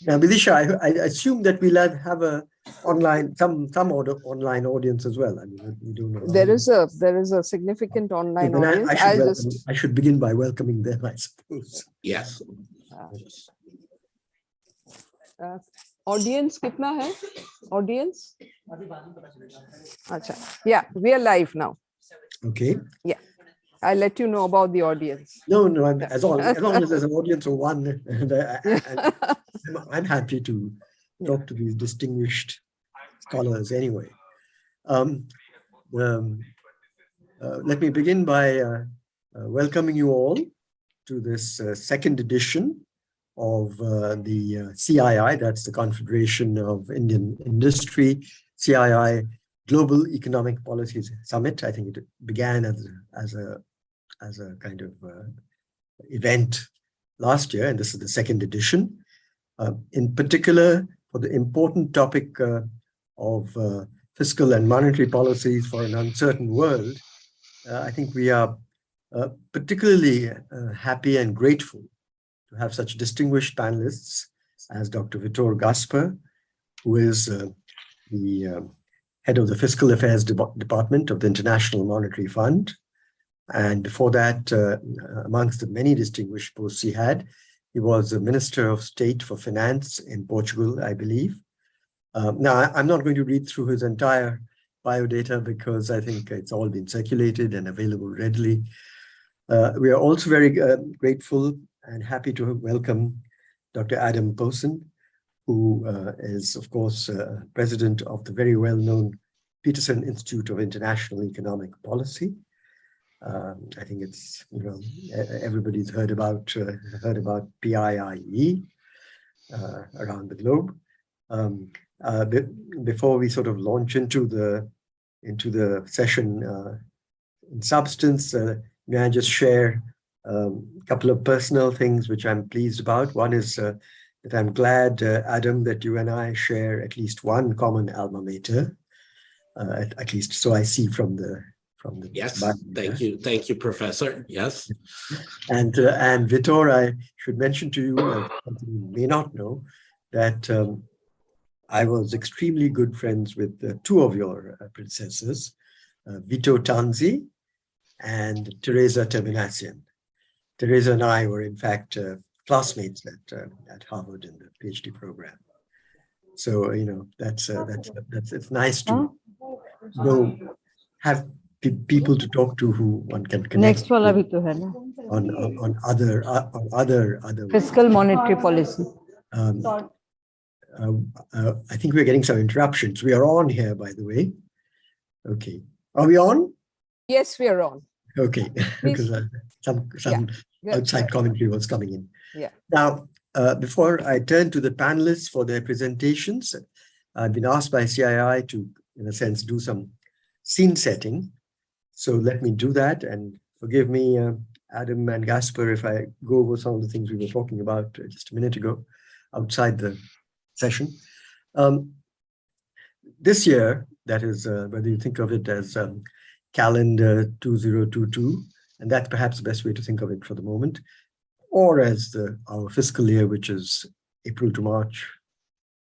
Now, Vidisha, I assume that we'll have a online online audience as well. I mean, we don't know. There is a significant online audience. I should begin by welcoming them, I suppose. Yes. Audience kitna hai? Audience? Acha. Yeah, we are live now. Okay. Yeah. I'll let you know about the audience. No, as long as there's an audience of one, and I'm happy to talk to these distinguished scholars anyway. Let me begin by welcoming you all to this second edition of the CII, that's the Confederation of Indian Industry, CII Global Economic Policies Summit. I think it began as a kind of event last year, and this is the second edition. In particular, for the important topic of fiscal and monetary policies for an uncertain world, I think we are particularly happy and grateful to have such distinguished panelists as Dr. Vitor Gasper, who is the head of the Fiscal Affairs Department of the International Monetary Fund. And before that, amongst the many distinguished posts he had, he was the Minister of State for Finance in Portugal, I believe. Now, I'm not going to read through his entire biodata because I think it's all been circulated and available readily. We are also very grateful and happy to welcome Dr. Adam Posen, who is, of course, president of the very well-known Peterson Institute of International Economic Policy. I think it's, everybody's heard about PIIE around the globe. Before we sort of launch into the session in substance, may I just share a couple of personal things which I'm pleased about. One is that I'm glad, Adam, that you and I share at least one common alma mater, at least so I see from the yes, thank you, Professor. Yes. And Vitor, I should mention to you, something you may not know, that I was extremely good friends with two of your predecessors, Vito Tanzi and Teresa Terminacian. Teresa and I were, in fact, classmates at Harvard in the PhD program. So, it's nice to have people to talk to who one can connect. Next wala bhi to hai na. On other Fiscal monetary policy. I think we're getting some interruptions. We are on here, by the way. Okay, are we on? Yes, we are on. Okay, because some outside commentary was coming in. Yeah. Now, before I turn to the panelists for their presentations, I've been asked by CII to, in a sense, do some scene setting. So let me do that, and forgive me, Adam and Gasper, if I go over some of the things we were talking about just a minute ago outside the session. This year, that is, whether you think of it as calendar 2022, and that's perhaps the best way to think of it for the moment, or as our fiscal year, which is April to March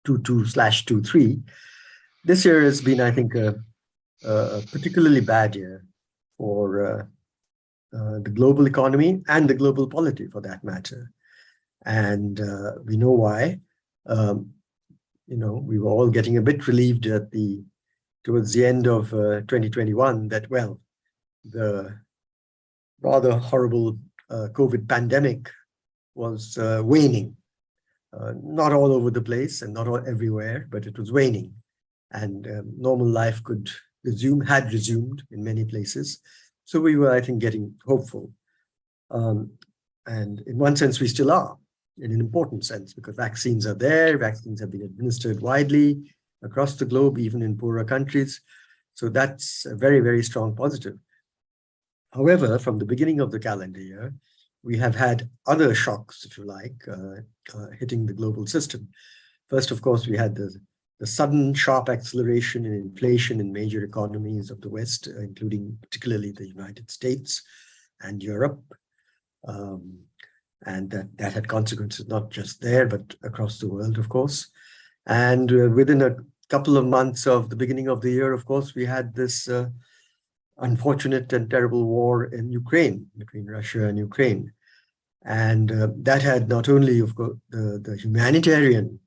22/23. This year has been, I think, a particularly bad year for the global economy and the global polity, for that matter. And we know why. We were all getting a bit relieved towards the end of 2021 that, well, the rather horrible COVID pandemic was waning. Not all over the place and not everywhere, but it was waning. And normal life had resumed in many places. So we were, I think, getting hopeful. And in one sense, we still are, in an important sense, because vaccines are there. Vaccines have been administered widely across the globe, even in poorer countries. So that's a very, very strong positive. However, from the beginning of the calendar year, we have had other shocks, if you like, hitting the global system. First, of course, we had the sudden sharp acceleration in inflation in major economies of the West, including particularly the United States and Europe. And that had consequences not just there, but across the world, of course. And within a couple of months of the beginning of the year, of course, we had this unfortunate and terrible war in Ukraine, between Russia and Ukraine. And that had not only, of course, the humanitarian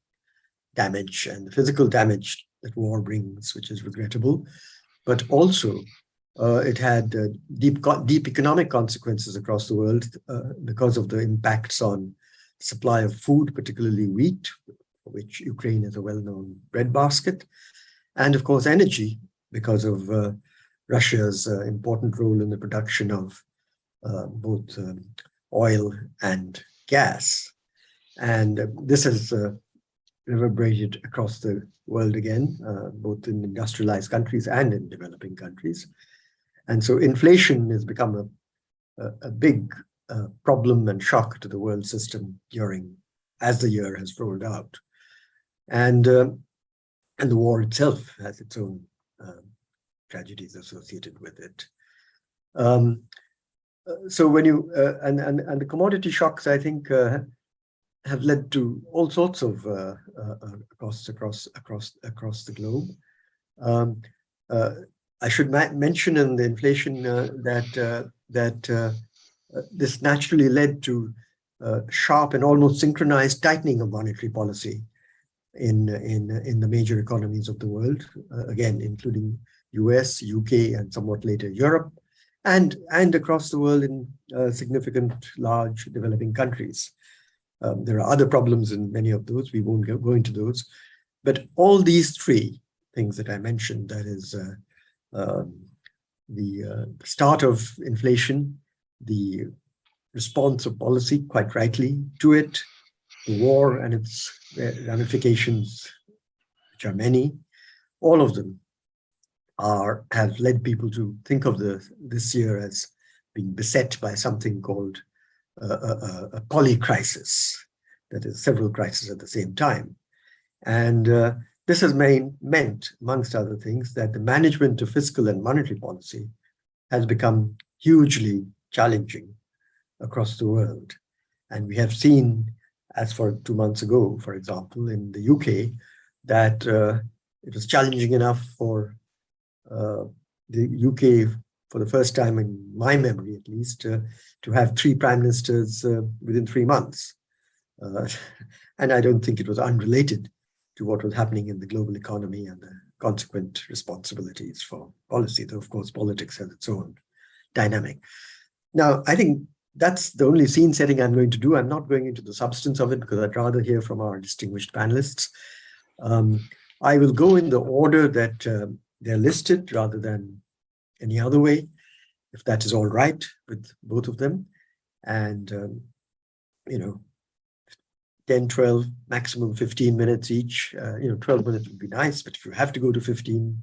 damage and the physical damage that war brings, which is regrettable, but also it had deep economic consequences across the world because of the impacts on supply of food, particularly wheat, for which Ukraine is a well-known breadbasket, and of course energy, because of Russia's important role in the production of both oil and gas. And this has reverberated across the world again, both in industrialized countries and in developing countries. And so inflation has become a big problem and shock to the world system as the year has rolled out. And the war itself has its own tragedies associated with it. So when you and the commodity shocks, I think, have led to all sorts of costs across the globe. I should mention in the inflation that this naturally led to sharp and almost synchronized tightening of monetary policy in the major economies of the world, again, including US, UK, and somewhat later Europe, and across the world in significant, large developing countries. There are other problems in many of those. We won't go into those. But all these three things that I mentioned, that is the start of inflation, the response of policy, quite rightly, to it, the war and its ramifications, which are many, all of them have led people to think of this year as being beset by something called a polycrisis, that is several crises at the same time. And this has meant, amongst other things, that the management of fiscal and monetary policy has become hugely challenging across the world. And we have seen, as for 2 months ago, for example, in the UK, that it was challenging enough for the UK, for the first time in my memory at least, to have 3 prime ministers within 3 months. And I don't think it was unrelated to what was happening in the global economy and the consequent responsibilities for policy, though of course politics has its own dynamic. Now, I think that's the only scene setting I'm going to do. I'm not going into the substance of it because I'd rather hear from our distinguished panelists. I will go in the order that they're listed rather than any other way, if that is all right with both of them. And, 10, 12, maximum 15 minutes each. 12 minutes would be nice, but if you have to go to 15,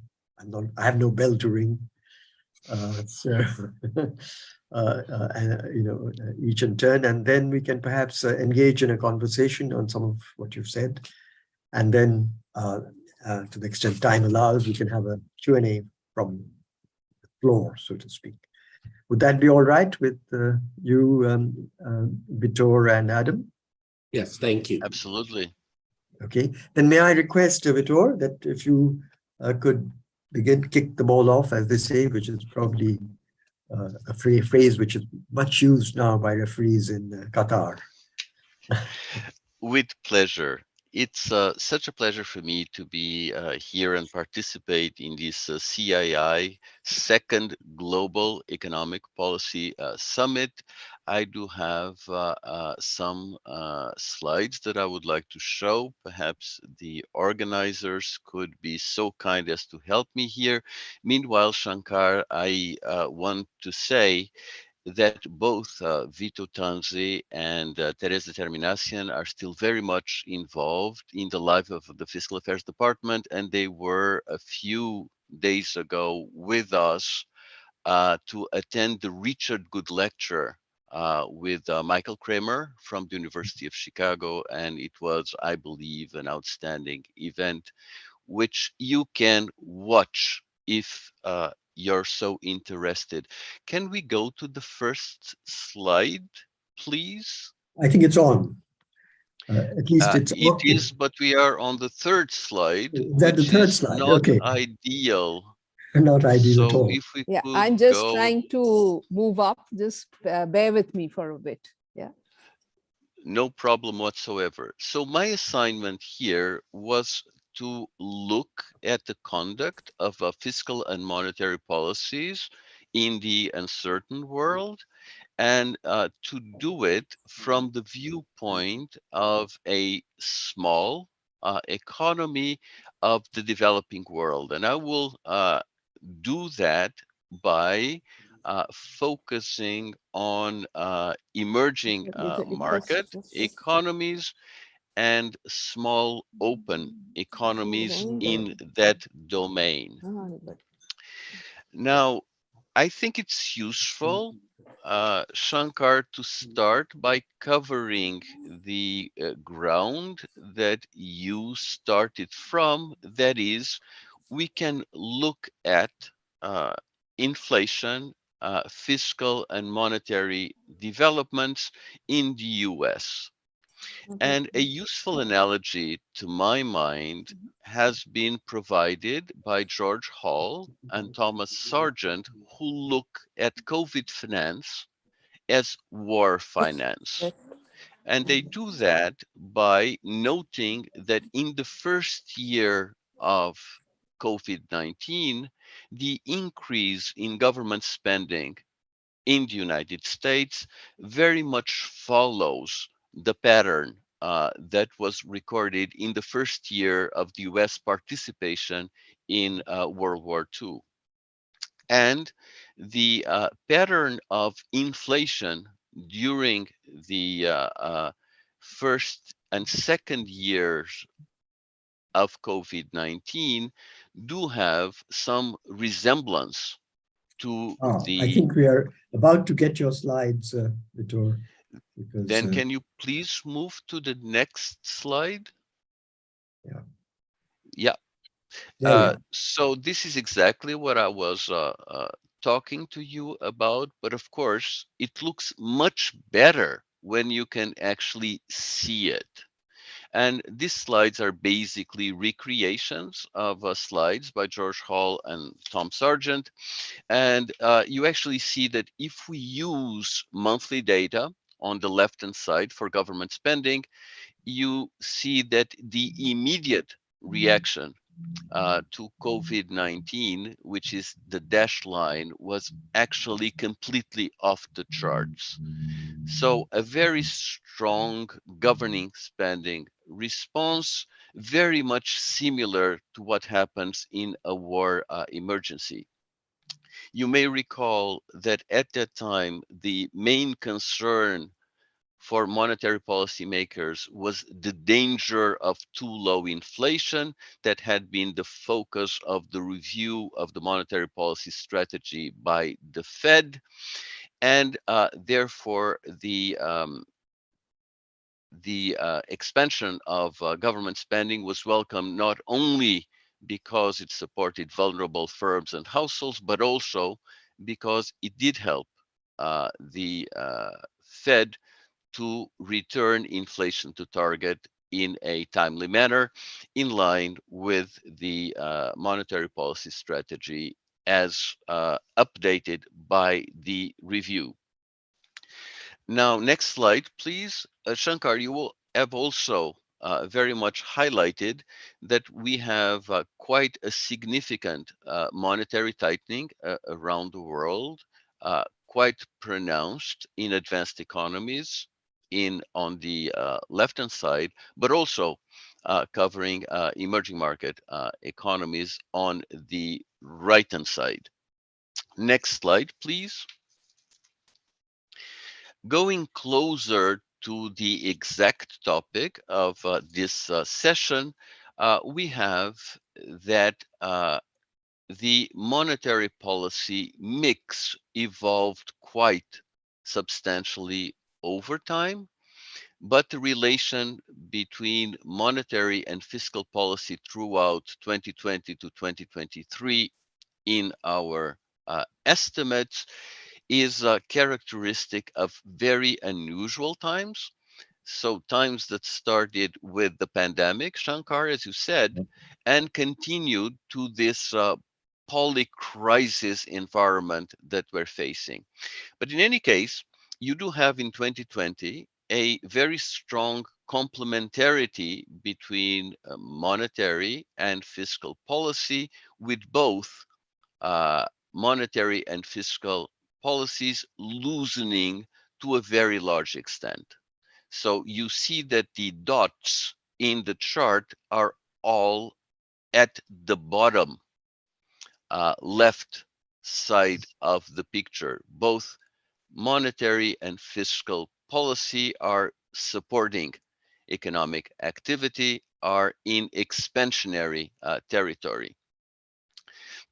I have no bell to ring. Each in turn, and then we can perhaps engage in a conversation on some of what you've said. And then, to the extent time allows, we can have a Q&A from the floor, so to speak. Would that be all right with you, Vitor and Adam? Yes, thank you. Absolutely. Okay, then may I request, Vitor, that if you could kick the ball off, as they say, which is probably a phrase which is much used now by referees in Qatar. With pleasure. It's such a pleasure for me to be here and participate in this CII second Global Economic Policy Summit. I do have some slides that I would like to show. Perhaps the organizers could be so kind as to help me here. Meanwhile, Shankar, I want to say that both Vito Tanzi and Teresa Terminacian are still very much involved in the life of the Fiscal Affairs Department, and they were a few days ago with us to attend the Richard Good Lecture with Michael Kramer from the University of Chicago, and it was, I believe, an outstanding event, which you can watch if you're so interested. Can we go to the first slide, please? I think it's on. At least it's It on. is, but we are on the third slide, Is that the which third is slide? not Okay, ideal. not ideal at So all. if we Yeah, could I'm just go, trying to move up. Just bear with me for a bit. Yeah. no problem whatsoever. So my assignment here was to look at the conduct of fiscal and monetary policies in the uncertain world, and to do it from the viewpoint of a small economy of the developing world. And I will do that by focusing on emerging market economies and small open economies in that domain. Now, I think it's useful, Shankar, to start by covering the ground that you started from. That is, we can look at uh, inflation, fiscal and monetary developments in the US. And a useful analogy, to my mind, has been provided by George Hall and Thomas Sargent, who look at COVID finance as war finance. And they do that by noting that in the first year of COVID-19, the increase in government spending in the United States very much follows the pattern that was recorded in the first year of the US participation in World War II. And the pattern of inflation during the first and second years of COVID-19 do have some resemblance to I the. think we are about to get your slides, Vitor, because Then can you please move to the next slide? yeah, Yeah. there we are. So this is exactly what I was talking to you about, but of course, it looks much better when you can actually see it. And these slides are basically recreations of slides by George Hall and Tom Sargent. And you actually see that if we use monthly data on the left-hand side for government spending, you see that the immediate reaction to COVID-19, which is the dashed line, was actually completely off the charts. So a very strong governing spending response, very much similar to what happens in a war emergency. You may recall that at that time, the main concern for monetary policymakers was the danger of too low inflation that had been the focus of the review of the monetary policy strategy by the Fed. And therefore, the expansion of government spending was welcome not only because it supported vulnerable firms and households, but also because it did help the Fed to return inflation to target in a timely manner, in line with the monetary policy strategy as updated by the review. Now, next slide, please. Shankar, you will have also very much highlighted that we have quite a significant monetary tightening around the world, quite pronounced in advanced economies on the left-hand side, but also covering emerging market economies on the right-hand side. Next slide, please. Going closer to the exact topic of this session, we have that the monetary policy mix evolved quite substantially over time, but the relation between monetary and fiscal policy throughout 2020 to 2023 in our estimates is characteristic of very unusual times. So times that started with the pandemic, Shankar, as you said, and continued to this polycrisis environment that we're facing. But in any case, you do have in 2020 a very strong complementarity between monetary and fiscal policy, with both uh, monetary and fiscal policies loosening to a very large extent. So you see that the dots in the chart are all at the bottom left side of the picture. Both monetary and fiscal policy are supporting economic activity, are in expansionary territory.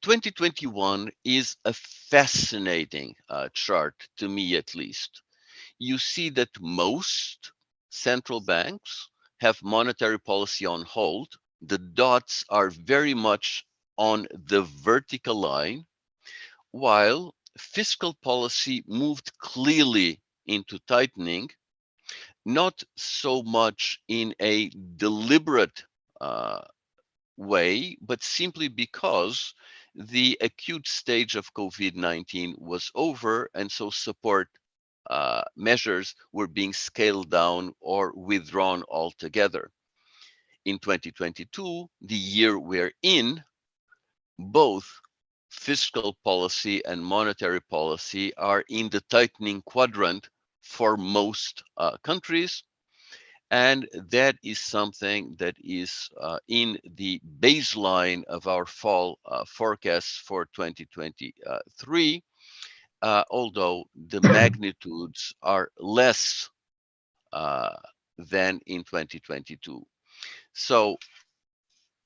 2021 is a fascinating chart, to me at least. You see that most central banks have monetary policy on hold. The dots are very much on the vertical line, while fiscal policy moved clearly into tightening, not so much in a deliberate uh, way, but simply because the acute stage of COVID-19 was over, and so support measures were being scaled down or withdrawn altogether. In 2022, the year we're in, both fiscal policy and monetary policy are in the tightening quadrant for most countries. And that is something that is in the baseline of our fall forecasts for 2023, although the magnitudes are less than in 2022. So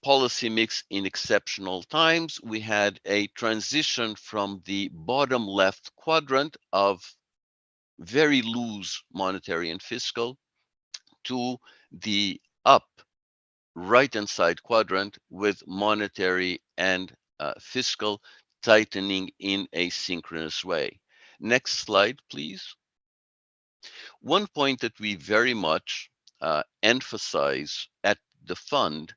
policy mix in exceptional times, we had a transition from the bottom left quadrant of very loose monetary and fiscal to the up right-hand side quadrant with monetary and fiscal tightening in a synchronous way. Next slide, please. One point that we very much emphasize at the fund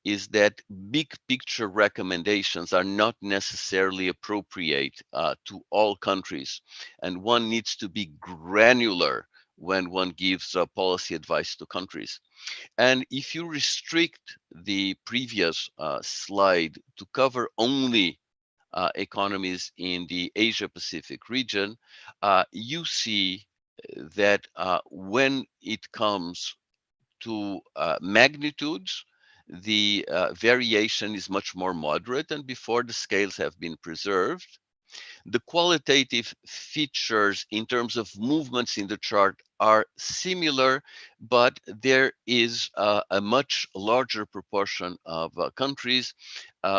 is that big picture recommendations are not necessarily appropriate to all countries, and one needs to be granular when one gives policy advice to countries. And if you restrict the previous slide to cover only economies in the Asia Pacific region, you see that when it comes to magnitudes, the variation is much more moderate than before. The scales have been preserved. The qualitative features in terms of movements in the chart are similar, but there is a much larger proportion of countries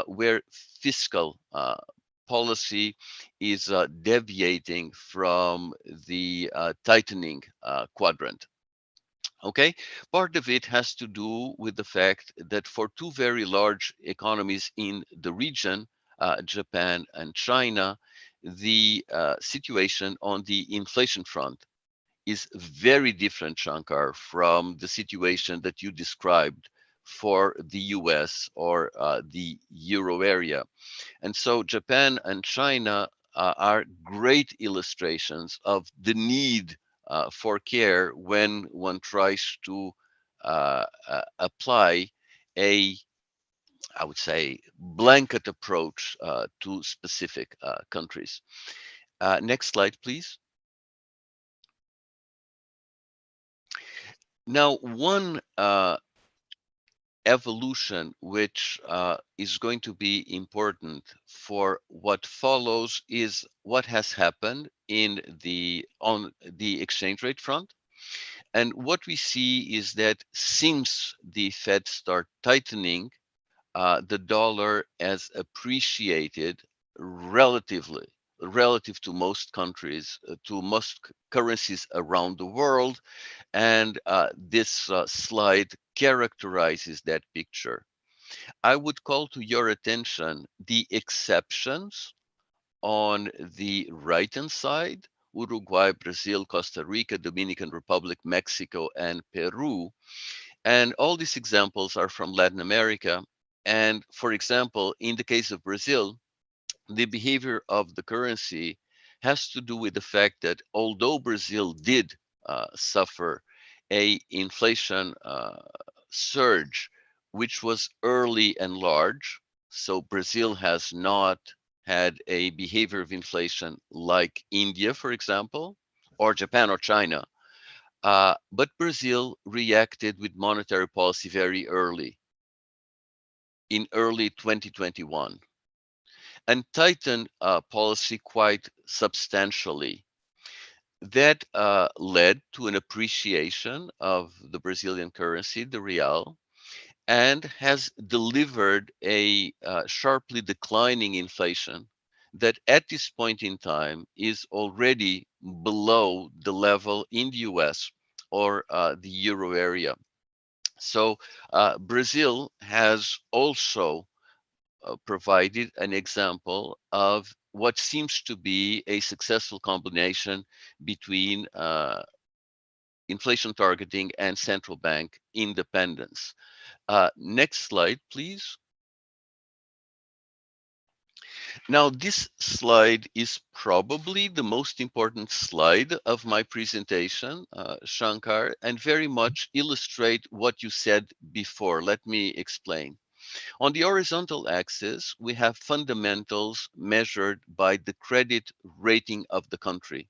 where fiscal policy is deviating from the tightening quadrant. Okay, part of it has to do with the fact that for two very large economies in the region, Japan and China, the situation on the inflation front is very different, Shankar, from the situation that you described for the US or the Euro area. And so Japan and China are great illustrations of the need for care when one tries to apply a, I would say, blanket approach to specific countries. Next slide, please. Now, one evolution which is going to be important for what follows is what has happened on the exchange rate front. And what we see is that since the Fed start tightening, the dollar has appreciated relatively relative to most countries, to most currencies around the world. And this slide characterizes that picture. I would call to your attention the exceptions on the right-hand side, Uruguay, Brazil, Costa Rica, Dominican Republic, Mexico, and Peru. And all these examples are from Latin America. And for example, in the case of Brazil, the behavior of the currency has to do with the fact that although Brazil did suffer a inflation surge, which was early and large, so Brazil has not had a behavior of inflation like India, for example, or Japan or China. But Brazil reacted with monetary policy very early, in early 2021, and tightened policy quite substantially. That led to an appreciation of the Brazilian currency, the real, and has delivered a sharply declining inflation that at this point in time is already below the level in the US or the euro area. So Brazil has also provided an example of what seems to be a successful combination between inflation targeting and central bank independence. Next slide, please. Now, this slide is probably the most important slide of my presentation, Shankar, and very much illustrate what you said before. Let me explain. On the horizontal axis, we have fundamentals measured by the credit rating of the country.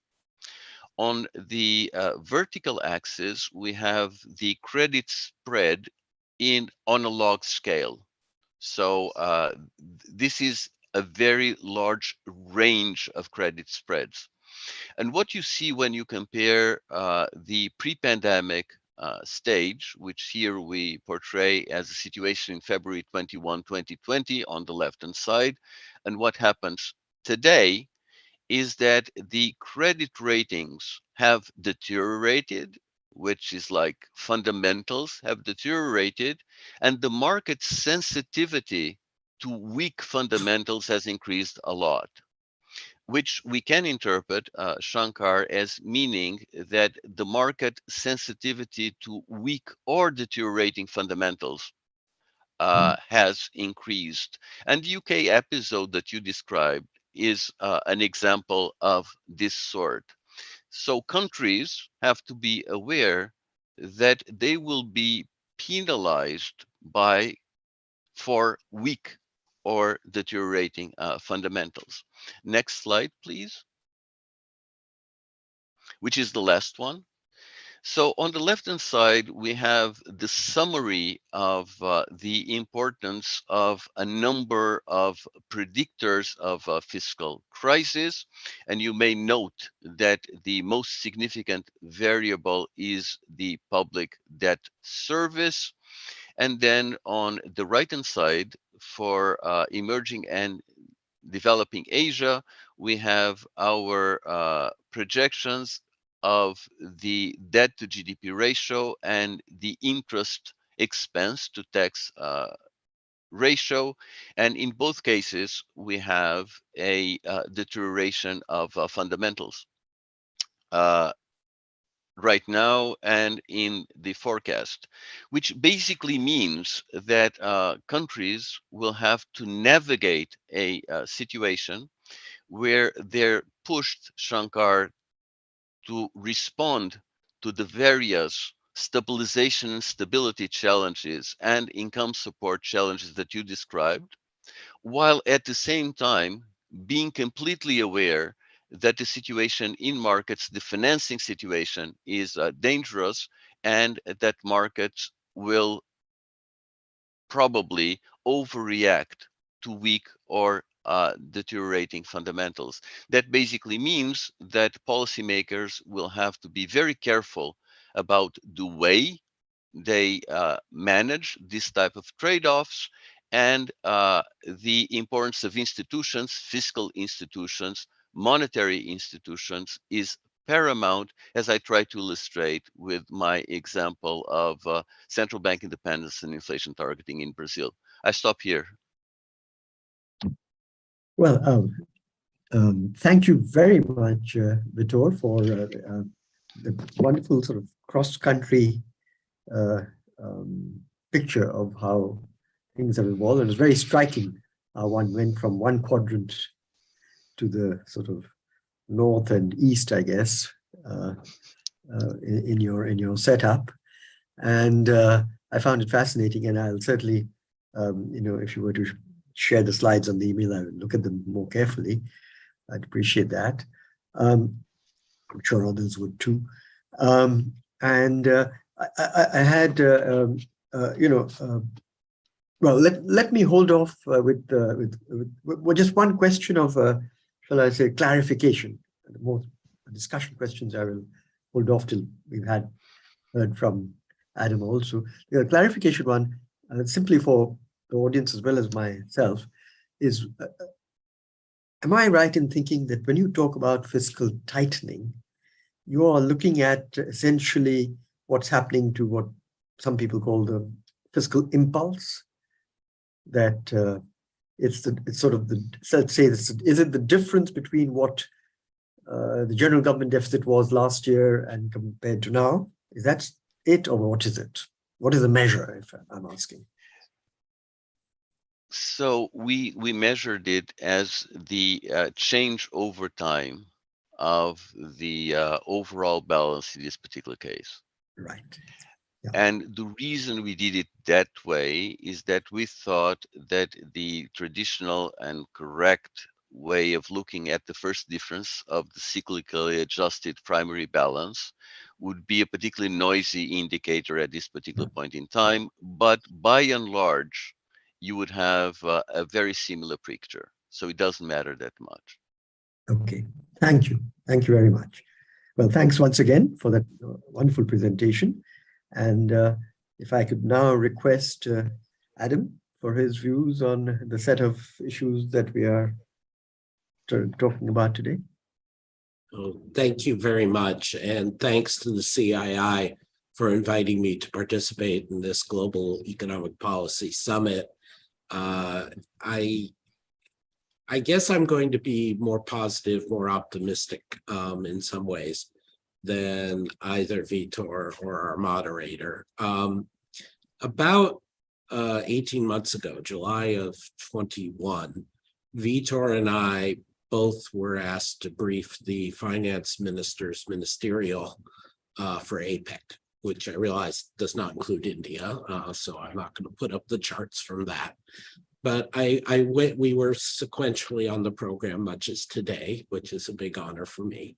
On the vertical axis, we have the credit spread on a log scale. So this is a very large range of credit spreads. And what you see when you compare the pre-pandemic stage, which here we portray as a situation in February 21, 2020 on the left-hand side, and what happens today is that the credit ratings have deteriorated, which is like fundamentals have deteriorated, and the market sensitivity to weak fundamentals has increased a lot, which we can interpret, Shankar, as meaning that the market sensitivity to weak or deteriorating fundamentals has increased. And the UK episode that you described is an example of this sort. So countries have to be aware that they will be penalized for weak or deteriorating fundamentals. Next slide, please, which is the last one. So on the left-hand side, we have the summary of the importance of a number of predictors of fiscal crisis. And you may note that the most significant variable is the public debt service. And then on the right-hand side, for emerging and developing Asia, we have our projections of the debt to GDP ratio and the interest expense to tax ratio. And in both cases, we have a deterioration of fundamentals right now and in the forecast, which basically means that countries will have to navigate a situation where they're pushed, Shankar, to respond to the various stabilization and stability challenges and income support challenges that you described, while at the same time being completely aware that the situation in markets, the financing situation is dangerous, and that markets will probably overreact to weak or deteriorating fundamentals. That basically means that policymakers will have to be very careful about the way they manage this type of trade-offs, and the importance of institutions, fiscal institutions, monetary institutions is paramount, as I try to illustrate with my example of central bank independence and inflation targeting in Brazil. I stop here. Well, Thank you very much, Vitor, for the wonderful sort of cross-country picture of how things have evolved. And it's very striking how one went from one quadrant to the sort of north and east, I guess, in your setup. And I found it fascinating, and I'll certainly, if you were to share the slides on the email, I would look at them more carefully. I'd appreciate that. I'm sure others would too. And I had, well, let me hold off with just one question of, shall I say, clarification. The more discussion questions I will hold off till we've heard from Adam also. The clarification one, simply for the audience as well as myself, is am I right in thinking that when you talk about fiscal tightening, you are looking at essentially what's happening to what some people call the fiscal impulse? That it's sort of the, let's say, is it the difference between what the general government deficit was last year and compared to now? Is that it, or what is it? What is the measure, if I'm asking? So we measured it as the change over time of the overall balance in this particular case. Right. Yeah. And the reason we did it that way is that we thought that the traditional and correct way of looking at the first difference of the cyclically adjusted primary balance would be a particularly noisy indicator at this particular point in time, but by and large, you would have a very similar picture. So it doesn't matter that much. Okay, thank you. Thank you very much. Well, thanks once again for that wonderful presentation. And if I could now request Adam for his views on the set of issues that we are talking about today. Oh, thank you very much. And thanks to the CII for inviting me to participate in this Global Economic Policy Summit. I guess I'm going to be more positive, more optimistic in some ways than either Vitor or our moderator. About 18 months ago, July of 21, Vitor and I both were asked to brief the finance minister's ministerial for APEC, which I realize does not include India, so I'm not going to put up the charts from that. But we were sequentially on the program, much as today, which is a big honor for me.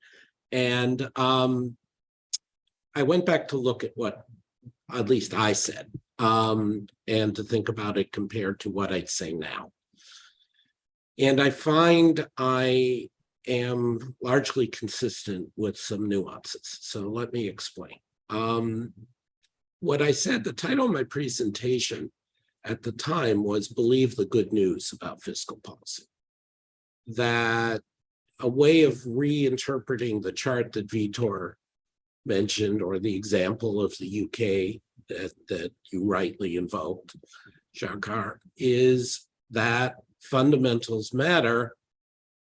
And I went back to look at what at least I said, and to think about it compared to what I'd say now. And I find I am largely consistent with some nuances. So let me explain. What I said, the title of my presentation at the time was Believe the Good News About Fiscal Policy. That a way of reinterpreting the chart that Vitor mentioned, or the example of the UK that you rightly invoked, Shakar, is that fundamentals matter.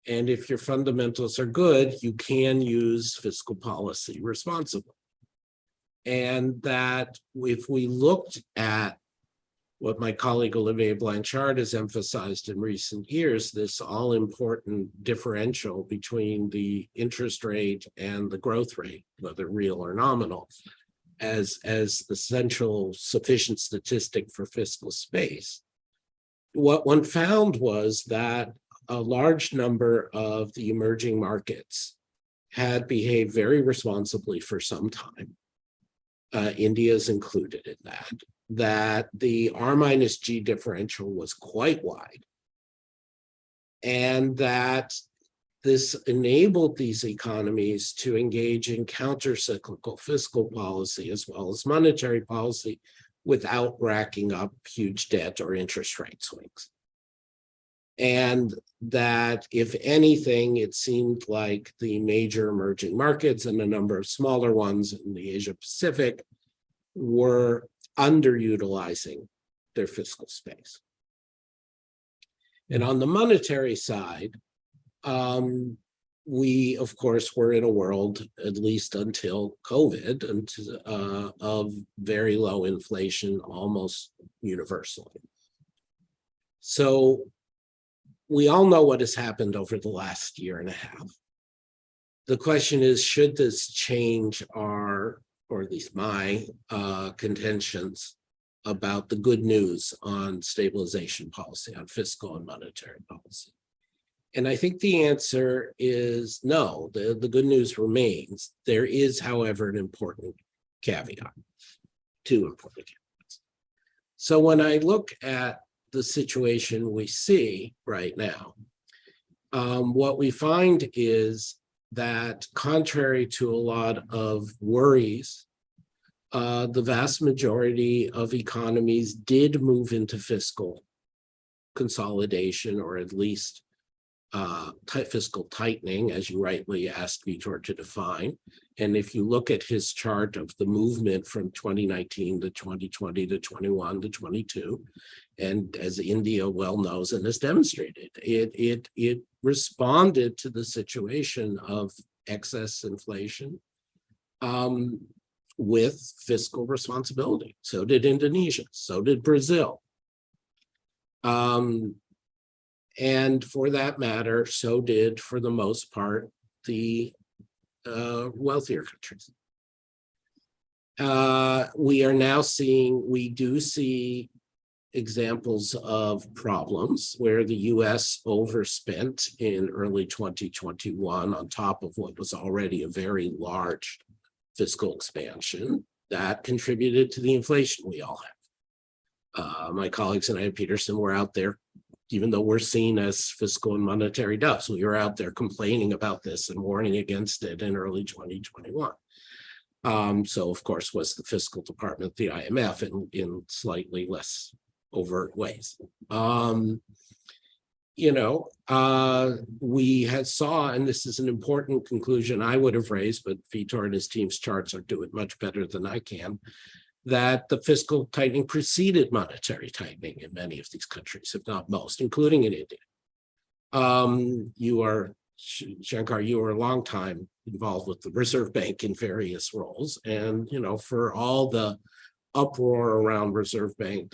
And if your fundamentals are good, you can use fiscal policy responsibly. And that if we looked at what my colleague Olivier Blanchard has emphasized in recent years, this all-important differential between the interest rate and the growth rate, whether real or nominal, as the central sufficient statistic for fiscal space. What one found was that a large number of the emerging markets had behaved very responsibly for some time. India is included in that the R minus G differential was quite wide, and that this enabled these economies to engage in counter-cyclical fiscal policy as well as monetary policy without racking up huge debt or interest rate swings. And that, if anything, it seemed like the major emerging markets and a number of smaller ones in the Asia Pacific were underutilizing their fiscal space. And on the monetary side, We, of course, were in a world, at least until COVID, of very low inflation almost universally. So we all know what has happened over the last year and a half. The question is, should this change our, or at least my, contentions about the good news on stabilization policy, on fiscal and monetary policy? And I think the answer is no, the good news remains. There is, however, an important caveat, two important caveats. So when I look at the situation we see right now, what we find is that contrary to a lot of worries, the vast majority of economies did move into fiscal consolidation, or at least fiscal tightening, as you rightly asked Vitor to define. And if you look at his chart of the movement from 2019 to 2020 to 21 to 22, and as India well knows and has demonstrated, it responded to the situation of excess inflation with fiscal responsibility. So did Indonesia, so did Brazil. And for that matter, so did, for the most part, the wealthier countries. We are now seeing, we do see examples of problems where the US overspent in early 2021 on top of what was already a very large fiscal expansion that contributed to the inflation we all have. My colleagues and I at Peterson were out there, even though we're seen as fiscal and monetary doves, we were out there complaining about this and warning against it in early 2021. So of course was the fiscal department, the IMF, in slightly less overt ways. We had saw, and this is an important conclusion I would have raised, but Vitor and his team's charts are doing much better than I can, that the fiscal tightening preceded monetary tightening in many of these countries, if not most, including in India. Shankar, you were a long time involved with the Reserve Bank in various roles. And, for all the uproar around the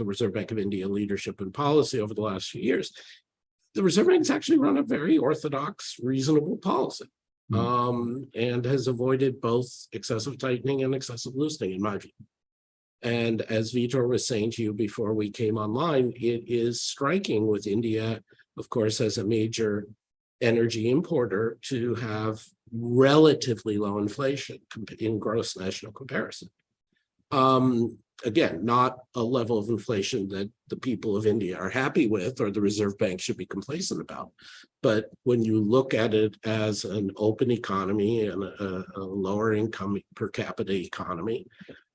Reserve Bank of India leadership and policy over the last few years, the Reserve Bank has actually run a very orthodox, reasonable policy, and has avoided both excessive tightening and excessive loosening, in my view. And as Vitor was saying to you before we came online, it is striking with India, of course, as a major energy importer, to have relatively low inflation in gross national comparison. Again, not a level of inflation that the people of India are happy with or the Reserve Bank should be complacent about. But when you look at it as an open economy and a lower income per capita economy,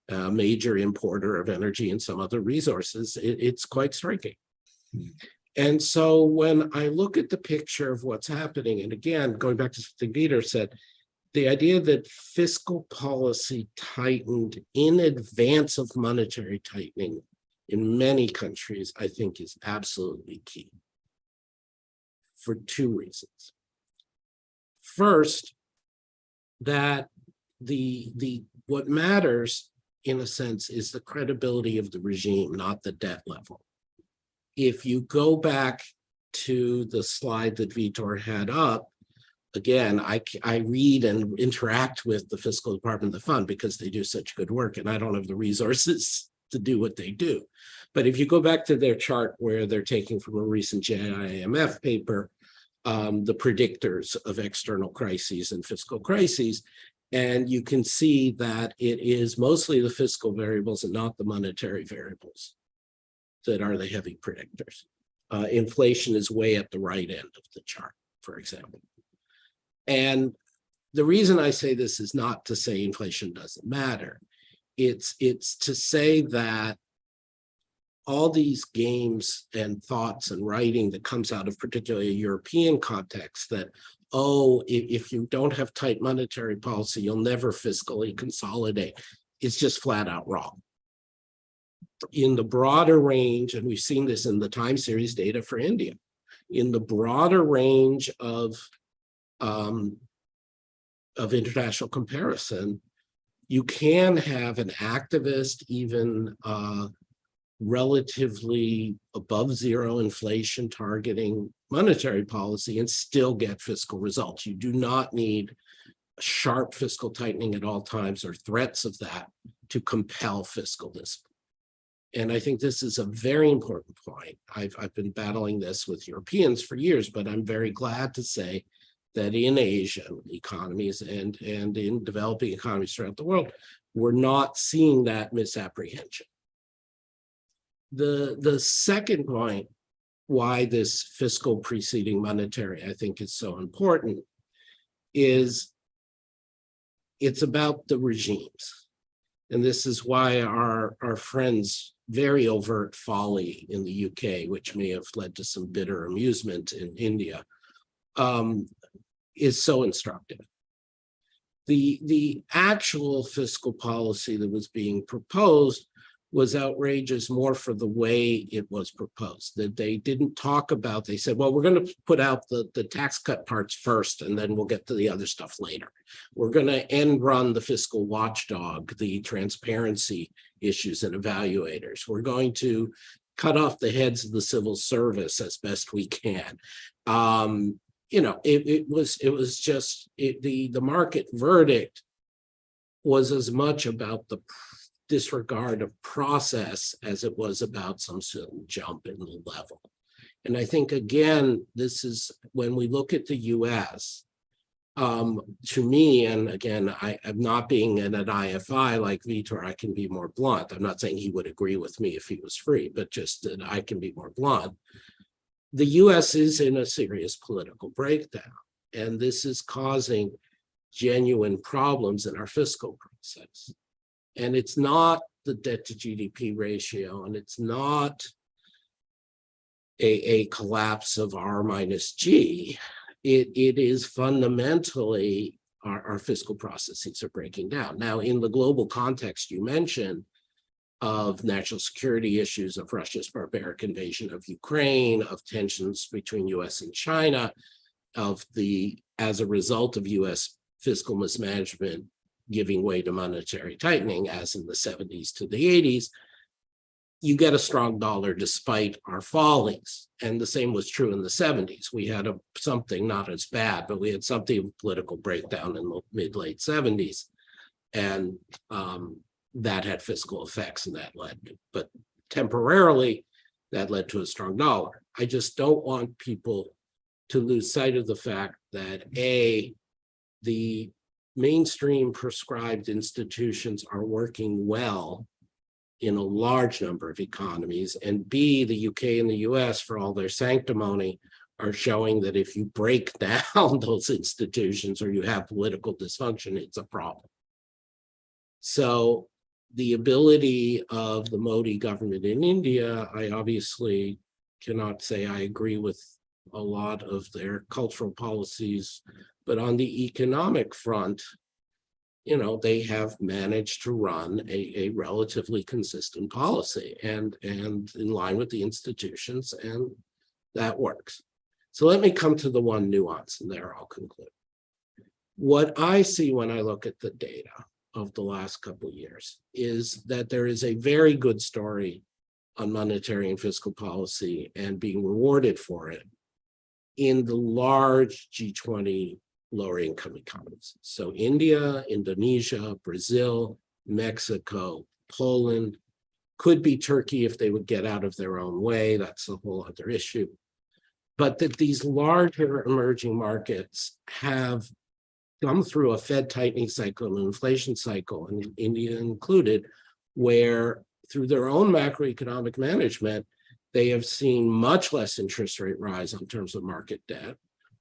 a major importer of energy and some other resources, it's quite striking. And so when I look at the picture of what's happening, and again, going back to something Vitor said, the idea that fiscal policy tightened in advance of monetary tightening in many countries, I think is absolutely key for two reasons. First, that what matters in a sense is the credibility of the regime, not the debt level. If you go back to the slide that Vitor had up, again, I read and interact with the fiscal department of the fund because they do such good work and I don't have the resources to do what they do. But if you go back to their chart where they're taking from a recent JIMF paper, the predictors of external crises and fiscal crises, and you can see that it is mostly the fiscal variables and not the monetary variables that are the heavy predictors. Inflation is way at the right end of the chart, for example. And the reason I say this is not to say inflation doesn't matter. It's to say that all these games and thoughts and writing that comes out of particularly a European context that, oh, if you don't have tight monetary policy, you'll never fiscally consolidate, is just flat out wrong. In the broader range, and we've seen this in the time series data for India, in the broader range of of international comparison, you can have an activist, even relatively above zero inflation targeting monetary policy and still get fiscal results. You do not need sharp fiscal tightening at all times or threats of that to compel fiscal discipline. And I think this is a very important point. I've been battling this with Europeans for years, but I'm very glad to say that in Asian economies and in developing economies throughout the world, we're not seeing that misapprehension. The second point why this fiscal preceding monetary, I think, is so important is it's about the regimes. And this is why our friends' very overt folly in the UK, which may have led to some bitter amusement in India, is so instructive. The actual fiscal policy that was being proposed was outrageous more for the way it was proposed, that they didn't talk about, they said, well, we're going to put out the tax cut parts first, and then we'll get to the other stuff later. We're going to end run the fiscal watchdog, the transparency issues and evaluators. We're going to cut off the heads of the civil service as best we can. You know, it was just, the market verdict was as much about the disregard of process as it was about some sudden jump in the level. And I think, again, this is when we look at the US, to me, and again, I'm not being in an IFI like Vitor, I can be more blunt. I'm not saying he would agree with me if he was free, but just that I can be more blunt. The US is in a serious political breakdown, and this is causing genuine problems in our fiscal process. And it's not the debt to GDP ratio, and it's not a collapse of R minus G. It is fundamentally our fiscal processes are breaking down. Now, in the global context you mentioned of national security issues, of Russia's barbaric invasion of Ukraine, of tensions between US and China, as a result of US fiscal mismanagement giving way to monetary tightening, as in the 70s to the 80s, you get a strong dollar despite our fallings. And the same was true in the 70s. We had something not as bad, but we had something of political breakdown in the mid-late 70s. And that had fiscal effects, and that led, but temporarily, that led to a strong dollar. I just don't want people to lose sight of the fact that the mainstream prescribed institutions are working well in a large number of economies, and B, the UK and the US, for all their sanctimony, are showing that if you break down those institutions or you have political dysfunction, it's a problem. So the ability of the Modi government in India, I obviously cannot say I agree with a lot of their cultural policies, but on the economic front, you know, they have managed to run a relatively consistent policy and in line with the institutions, and that works. So let me come to the one nuance, and there I'll conclude. What I see when I look at the data of the last couple of years is that there is a very good story on monetary and fiscal policy and being rewarded for it in the large G20 lower income economies. So India, Indonesia, Brazil, Mexico, Poland, could be Turkey if they would get out of their own way. That's a whole other issue. But that these larger emerging markets have come through a Fed tightening cycle and an inflation cycle, and India included, where through their own macroeconomic management, they have seen much less interest rate rise in terms of market debt,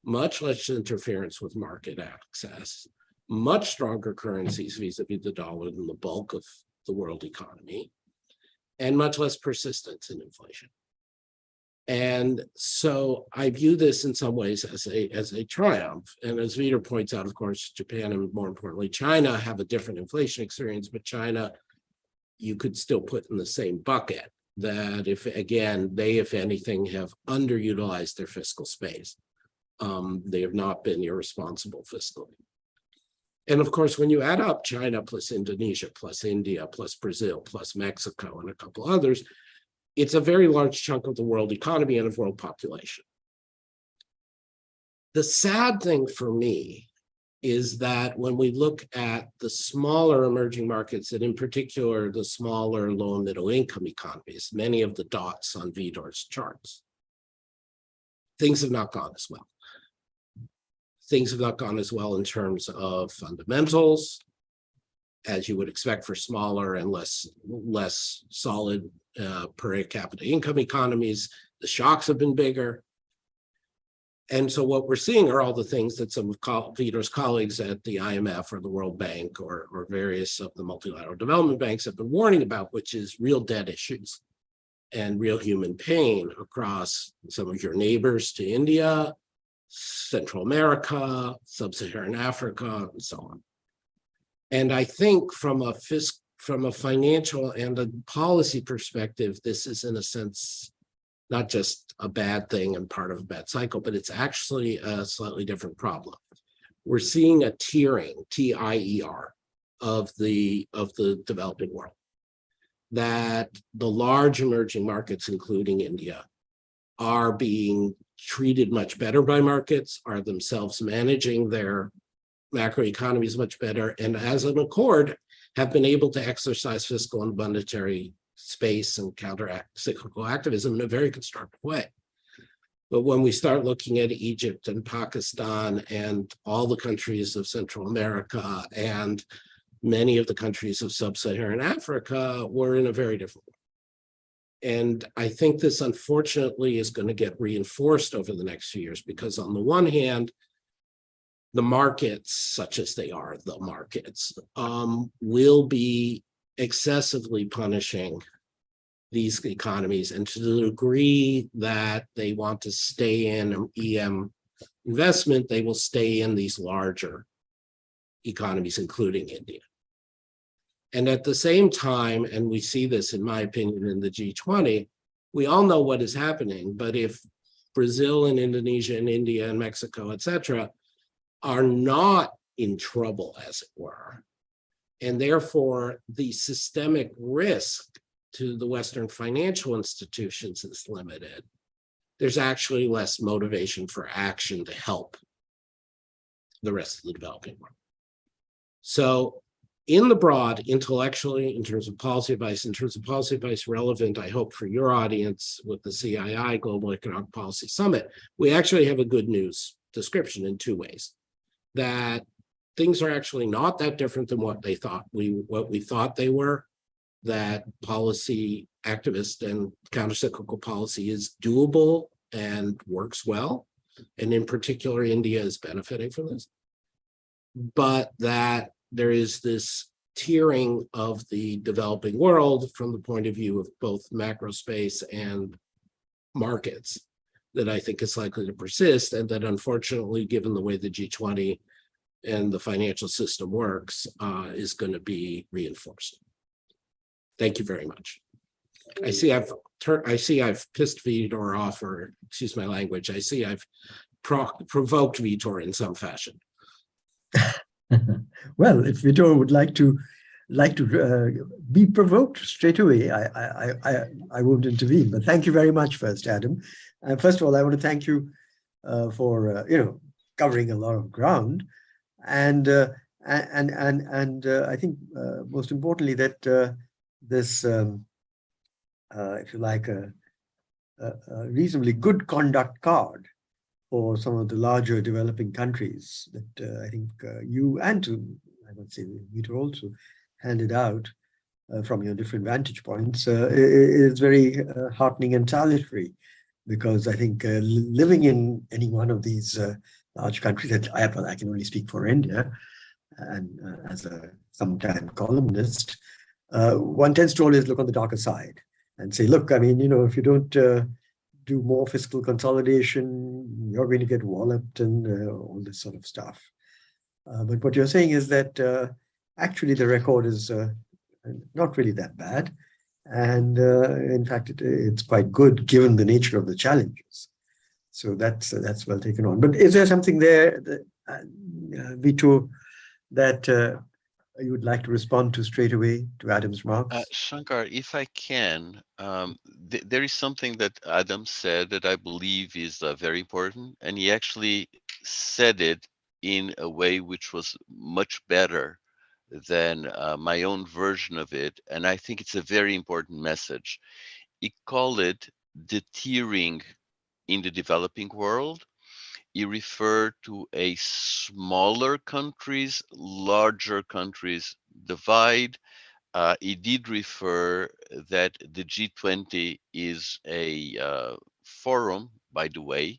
much less interference with market access, much stronger currencies vis-a-vis the dollar than the bulk of the world economy, and much less persistence in inflation. And so I view this in some ways as a triumph. And as Vitor points out, of course, Japan and more importantly, China have a different inflation experience, but China, you could still put in the same bucket that if, again, they, if anything, have underutilized their fiscal space. They have not been irresponsible fiscally. And of course, when you add up China plus Indonesia plus India plus Brazil plus Mexico and a couple others, it's a very large chunk of the world economy and of world population. The sad thing for me is that when we look at the smaller emerging markets, and in particular, the smaller low and middle income economies, many of the dots on Vitor's charts, things have not gone as well. Things have not gone as well in terms of fundamentals, as you would expect for smaller and less solid per capita income economies. The shocks have been bigger. And so what we're seeing are all the things that some of Vitor's colleagues at the IMF or the World Bank or various of the multilateral development banks have been warning about, which is real debt issues and real human pain across some of your neighbors to India, Central America, Sub-Saharan Africa, and so on. And I think from a financial and a policy perspective, this is in a sense not just a bad thing and part of a bad cycle, but it's actually a slightly different problem. We're seeing a tiering, T-I-E-R, of the developing world. That the large emerging markets, including India, are being treated much better by markets, are themselves managing their macroeconomies much better, and as an accord, have been able to exercise fiscal and monetary space and counteract cyclical activism in a very constructive way. But when we start looking at Egypt and Pakistan and all the countries of Central America and many of the countries of Sub-Saharan Africa, we're in a very different way. And I think this, unfortunately, is going to get reinforced over the next few years, because on the one hand, the markets, such as they are, the markets, will be excessively punishing these economies, and to the degree that they want to stay in EM investment, they will stay in these larger economies, including India. And at the same time, and we see this, in my opinion, in the G20, we all know what is happening, but if Brazil and Indonesia and India and Mexico, et cetera, are not in trouble, as it were, and therefore the systemic risk to the Western financial institutions is limited, there's actually less motivation for action to help the rest of the developing world. So in the broad, intellectually, in terms of policy advice relevant, I hope, for your audience with the CII Global Economic Policy Summit, we actually have a good news description in two ways. That things are actually not that different than what we thought they were, that policy activist and countercyclical policy is doable and works well. And in particular, India is benefiting from this. But that there is this tiering of the developing world from the point of view of both macro space and markets that I think is likely to persist, and that unfortunately, given the way the G20 and the financial system works, is going to be reinforced. Thank you very much. I see I've pissed Vitor off, or excuse my language. I see I've provoked Vitor in some fashion. Well, if Vitor would like to be provoked straight away, I won't intervene. But thank you very much, first, Adam. First of all, I want to thank you for covering a lot of ground, and I think most importantly that this, if you like, a reasonably good conduct card for some of the larger developing countries that I think you and I would say Vitor also handed out from your different vantage points is very heartening and salutary, because I think living in any one of these large countries, that I can only speak for India, and as a sometime columnist, one tends to always look on the darker side and say, look, I mean, if you don't do more fiscal consolidation, you're going to get walloped and all this sort of stuff. But what you're saying is that actually the record is not really that bad. And in fact, it's quite good given the nature of the challenges. So that's well taken on. But is there something there, Vito, that you would like to respond to straight away to Adam's remarks? Shankar, if I can, there is something that Adam said that I believe is very important, and he actually said it in a way which was much better than my own version of it, and I think it's a very important message. He called it the tiering in the developing world. He referred to a smaller countries, larger countries divide. He did refer that the G20 is a forum, by the way.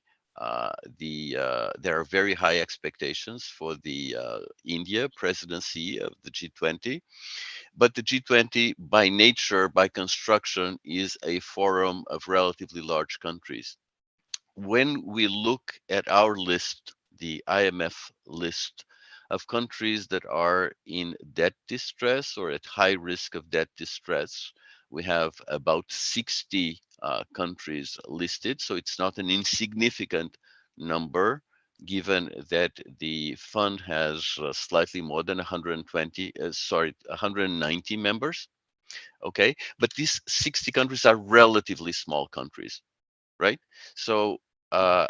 There are very high expectations for the India presidency of the G20, but the G20 by nature, by construction, is a forum of relatively large countries. When we look at our list, the IMF list of countries that are in debt distress or at high risk of debt distress, we have about 60 countries listed. So it's not an insignificant number, given that the fund has slightly more than 190 members. Okay, but these 60 countries are relatively small countries, right? So uh,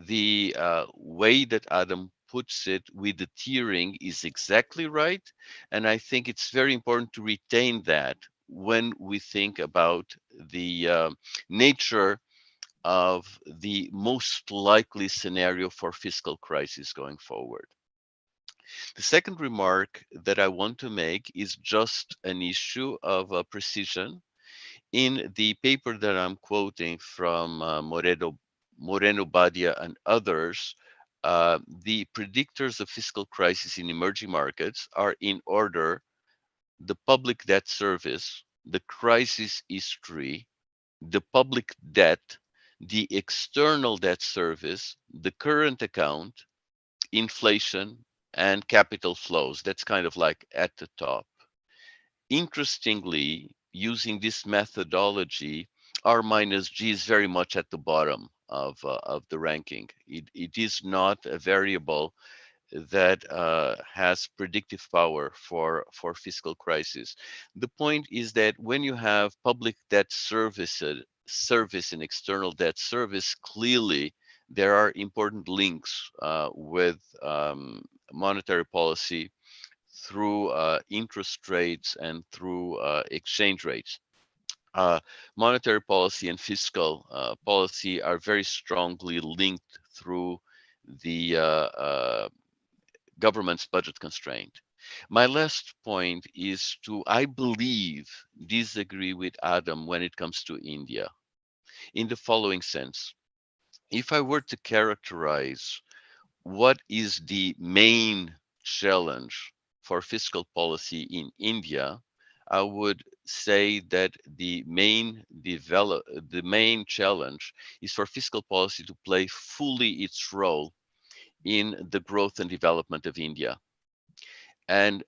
the way that Adam puts it with the tiering is exactly right. And I think it's very important to retain that when we think about the nature of the most likely scenario for fiscal crisis going forward. The second remark that I want to make is just an issue of precision. In the paper that I'm quoting from Moreno Badia and others, the predictors of fiscal crisis in emerging markets are in order: the public debt service, the crisis history, the public debt, the external debt service, the current account, inflation, and capital flows. That's kind of like at the top. Interestingly, using this methodology, R minus G is very much at the bottom of the ranking. It is not a variable that has predictive power for fiscal crisis. The point is that when you have public debt service and external debt service, clearly there are important links with monetary policy through interest rates and through exchange rates. Monetary policy and fiscal policy are very strongly linked through the government's budget constraint. My last point is to, I believe, disagree with Adam when it comes to India in the following sense. If I were to characterize what is the main challenge for fiscal policy in India, I would say that the main challenge is for fiscal policy to play fully its role in the growth and development of India. And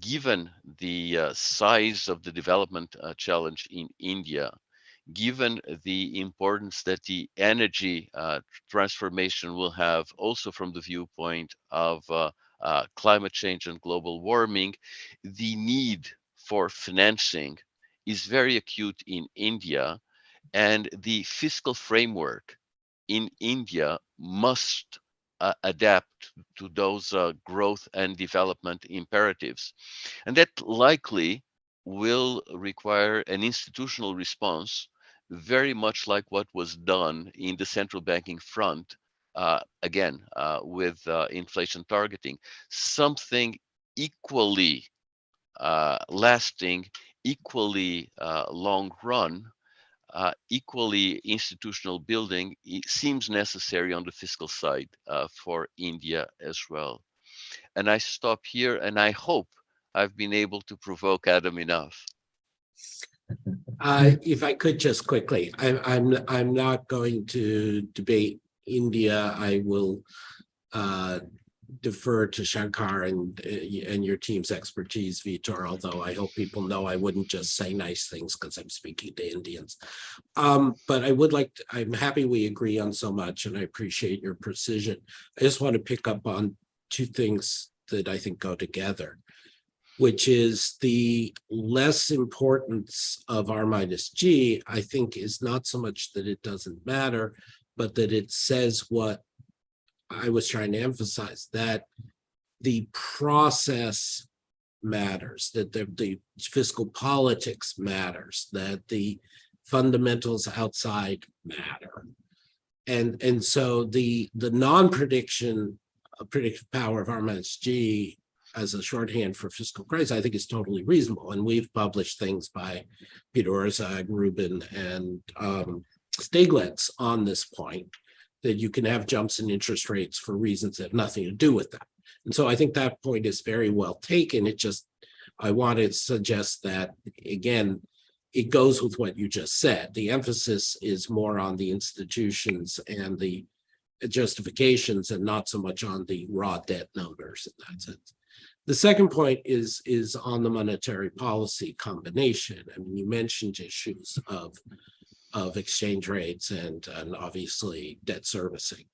given the size of the development challenge in India, given the importance that the energy transformation will have also from the viewpoint of climate change and global warming, the need for financing is very acute in India, and the fiscal framework in India must adapt to those growth and development imperatives. And that likely will require an institutional response, very much like what was done in the central banking front, again, with inflation targeting, something equally lasting, equally long run, equally institutional building. It seems necessary on the fiscal side for India as well. And I stop here, and I hope I've been able to provoke Adam enough. If I could just quickly, I'm not going to debate India. I will defer to Shankar and your team's expertise, Vitor, although I hope people know I wouldn't just say nice things because I'm speaking to Indians. But I would like to, I'm happy we agree on so much, and I appreciate your precision. I just want to pick up on two things that I think go together, which is the less importance of R minus G, I think, is not so much that it doesn't matter, but that it says what I was trying to emphasize, that the process matters, that the fiscal politics matters, that the fundamentals outside matter. And so the non-prediction, predictive power of R minus G as a shorthand for fiscal crisis, I think is totally reasonable. And we've published things by Peter Orszag, Rubin, and Stiglitz on this point, that you can have jumps in interest rates for reasons that have nothing to do with that. And so I think that point is very well taken. It just, I want to suggest that, again, it goes with what you just said. The emphasis is more on the institutions and the justifications and not so much on the raw debt numbers in that sense. The second point is on the monetary policy combination. I mean, you mentioned issues of exchange rates and obviously debt servicing,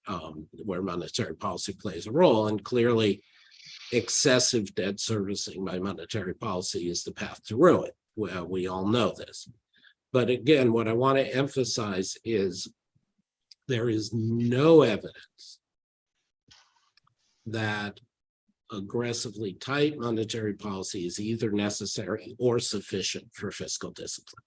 where monetary policy plays a role. And clearly, excessive debt servicing by monetary policy is the path to ruin. Well, we all know this. But again, what I want to emphasize is there is no evidence that aggressively tight monetary policy is either necessary or sufficient for fiscal discipline.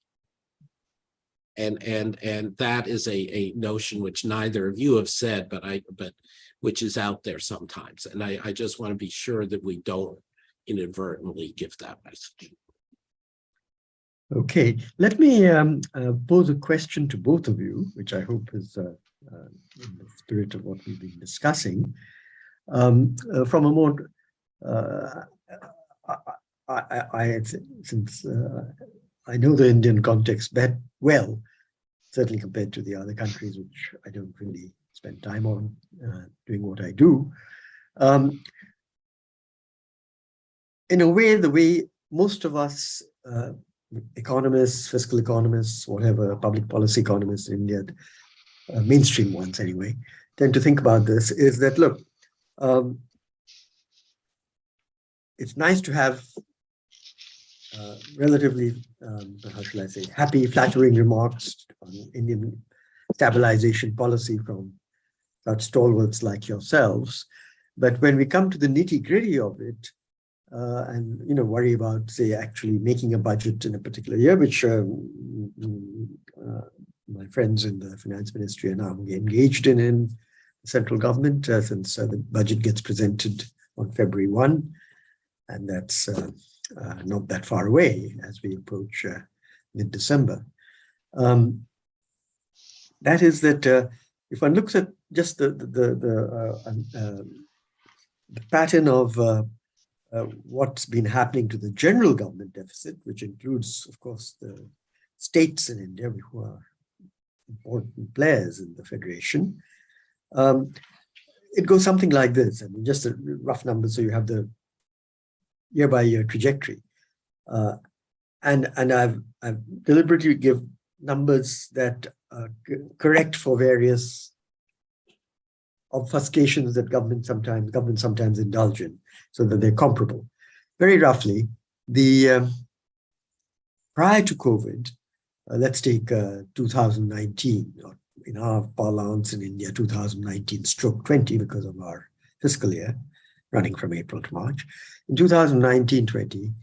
And that is a notion which neither of you have said, but which is out there sometimes. And I just want to be sure that we don't inadvertently give that message. Okay, let me pose a question to both of you, which I hope is in the spirit of what we've been discussing. From a more, since I know the Indian context well, certainly compared to the other countries, which I don't really spend time on doing what I do. In a way, the way most of us economists, fiscal economists, whatever, public policy economists in India, mainstream ones anyway, tend to think about this is that, look, it's nice to have relatively, how shall I say, happy, flattering remarks on Indian stabilization policy from such stalwarts like yourselves. But when we come to the nitty-gritty of it, and worry about, say, actually making a budget in a particular year, which my friends in the finance ministry are now engaged in the central government, since the budget gets presented on February 1, and that's not that far away as we approach mid-December. That is that if one looks at just the pattern of what's been happening to the general government deficit, which includes, of course, the states in India, who are important players in the federation, it goes something like this. I mean, just a rough number, so you have the year-by-year trajectory. And I've deliberately give numbers that are correct for various obfuscations that government sometimes indulge in, so that they're comparable. Very roughly, the prior to COVID, let's take 2019, or in our parlance in India, 2019/20, because of our fiscal year running from April to March. In 2019-20,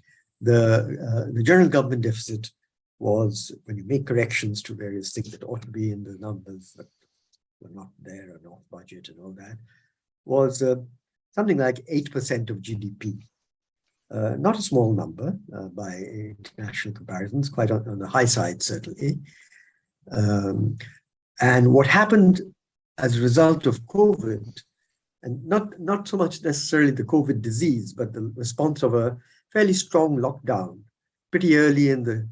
the general government deficit was, when you make corrections to various things that ought to be in the numbers that were not there and off budget and all that, was something like 8% of GDP. Not a small number by international comparisons, quite on the high side, certainly. And what happened as a result of COVID, and not so much necessarily the COVID disease, but the response of a fairly strong lockdown pretty early in the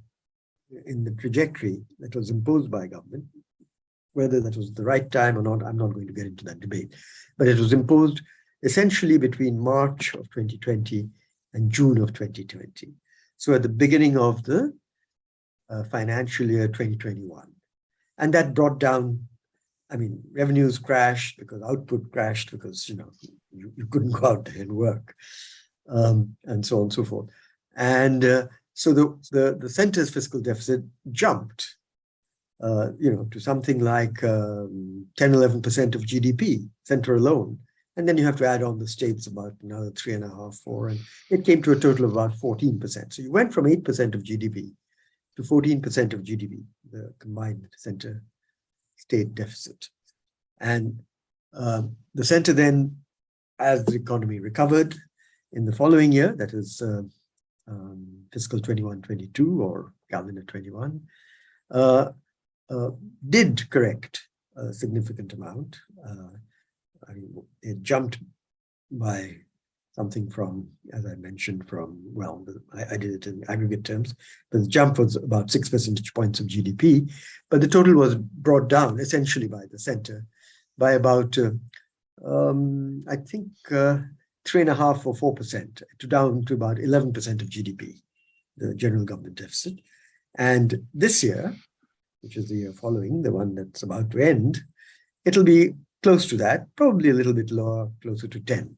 trajectory that was imposed by government. Whether that was the right time or not, I'm not going to get into that debate. But it was imposed essentially between March of 2020 and June of 2020. So at the beginning of the financial year 2021. And that brought down, I mean, revenues crashed because output crashed because, you couldn't go out there and work, and so on and so forth. And so the center's fiscal deficit jumped, to something like 10-11% of GDP, center alone. And then you have to add on the states about another 3.5, 4, and it came to a total of about 14%. So you went from 8% of GDP to 14% of GDP, the combined center state deficit. And the center then, as the economy recovered in the following year, that is fiscal 21-22 or calendar 21, did correct a significant amount. I mean, it jumped by something from, as I mentioned, I did it in aggregate terms, but the jump was about 6 percentage points of GDP, but the total was brought down essentially by the center by about, I think, 3.5 or 4% down to about 11% of GDP, the general government deficit. And this year, which is the year following, the one that's about to end, it'll be close to that, probably a little bit lower, closer to 10%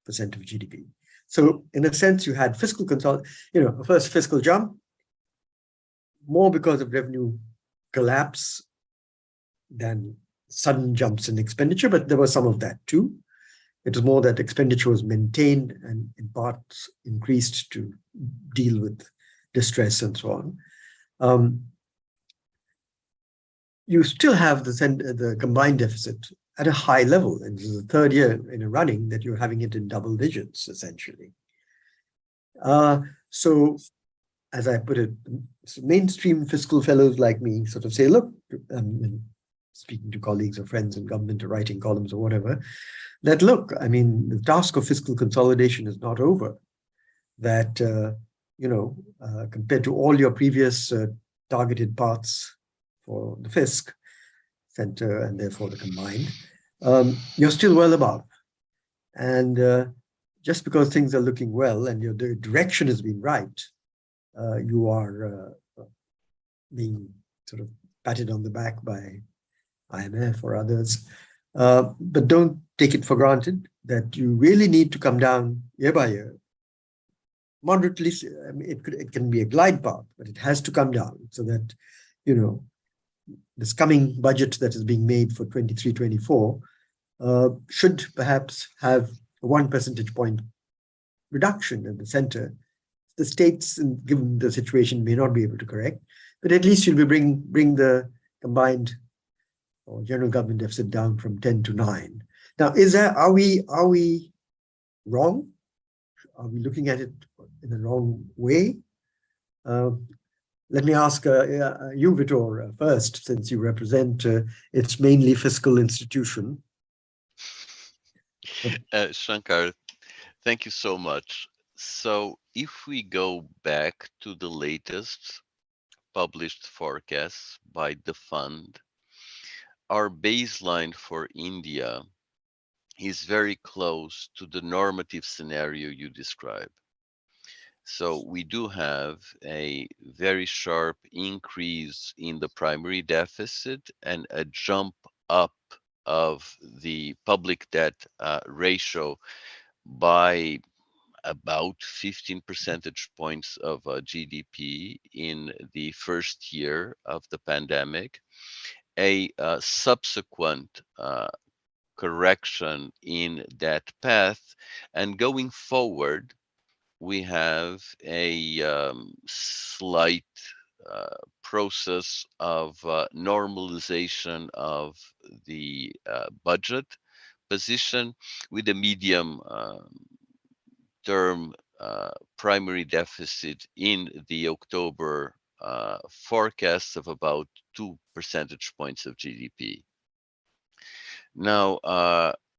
of GDP. So in a sense, you had fiscal consolidation, first fiscal jump, more because of revenue collapse than sudden jumps in expenditure, but there was some of that too. It was more that expenditure was maintained and in parts increased to deal with distress and so on. You still have the combined deficit at a high level, and this is the third year in a running that you're having it in double digits, essentially. So, as I put it, mainstream fiscal fellows like me sort of say, look, speaking to colleagues or friends in government or writing columns or whatever, that look, I mean, the task of fiscal consolidation is not over. That, compared to all your previous targeted paths for the fisc, center, and therefore the combined, you're still well above. And just because things are looking well and the direction has been right, you are being sort of patted on the back by IMF or others. But don't take it for granted that you really need to come down year by year. Moderately, I mean, it can be a glide path, but it has to come down so that, this coming budget that is being made for 23-24 should perhaps have a 1 percentage point reduction in the center. The states, given the situation, may not be able to correct, but at least you'll be bring the combined or general government deficit down from 10 to 9. Now, are we wrong? Are we looking at it in the wrong way? Let me ask you, Vitor, first, since you represent its mainly fiscal institution. Shankar, thank you so much. So if we go back to the latest published forecasts by the fund, our baseline for India is very close to the normative scenario you describe. So we do have a very sharp increase in the primary deficit and a jump up of the public debt ratio by about 15 percentage points of GDP in the first year of the pandemic. A subsequent correction in that path, and going forward, we have a slight process of normalization of the budget position with a medium term primary deficit in the October forecast of about 2 percentage points of GDP. Now,